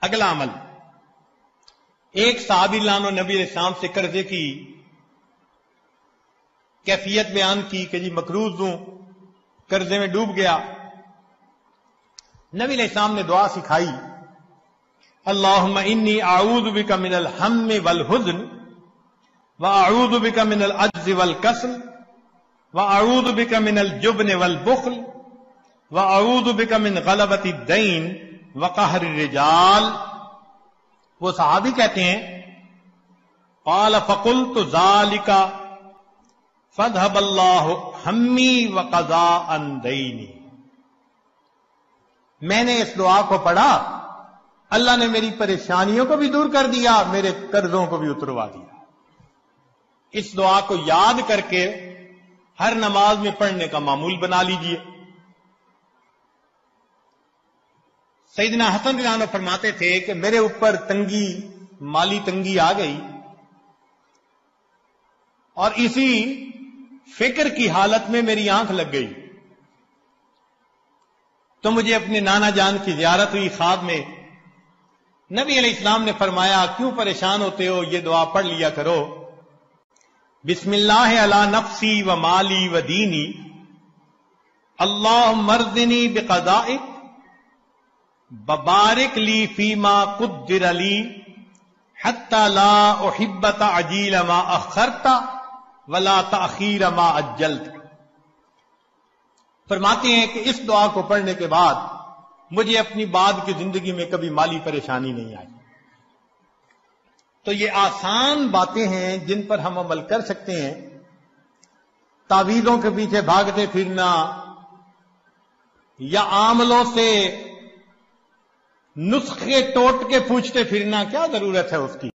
اگلا عمل، ایک صحابی لانو نبی علیہ السلام سے قرضے کی کیفیت بیان کی کہ جی مقروض ہوں، قرضے میں ڈوب گیا۔ نبی علیہ السلام نے دعا سکھائی، اللہم انی اعوذ بک من الہم والحزن واعوذ بک من العجز والکسل واعوذ بک من الجبن والبخل واعوذ بک من غلبۃ الدین وقہر الرجال۔ وہ صحابی کہتے ہیں قال فقلت ذالک فذهب اللہ ہمی وقضا عن دینی۔ میں نے اس دعا کو پڑھا، اللہ نے میری پریشانیوں کو بھی دور کر دیا، میرے قرضوں کو بھی اتروا دیا۔ اس دعا کو یاد کر کے ہر نماز میں پڑھنے کا معمول بنا لیجئے۔ سیدنا حسن رضی اللہ عنہ فرماتے تھے کہ میرے اوپر تنگی، مالی تنگی آ گئی، اور اسی فکر کی حالت میں میری آنکھ لگ گئی، تو مجھے اپنے نانا جان کی زیارت ہوئی خواب میں۔ نبی علیہ السلام نے فرمایا کیوں پریشان ہوتے ہو، یہ دعا پڑھ لیا کرو، بسم اللہ علی نفسی و مالی و دینی، اللہم ارضنی بقضائک ببارک لی فیما قدر لی حتی لا احب تعجیل ما اخرت ولا تأخیر ما عجلت۔ فرماتے ہیں کہ اس دعا کو پڑھنے کے بعد مجھے اپنی بعد کی زندگی میں کبھی مالی پریشانی نہیں آئی۔ تو یہ آسان باتیں ہیں جن پر ہم عمل کر سکتے ہیں۔ تعویذوں کے پیچھے بھاگتے پھرنا یا عاملوں سے نسخے ٹوٹ کے پوچھتے پھرنا، کیا ضرورت ہے اس کی؟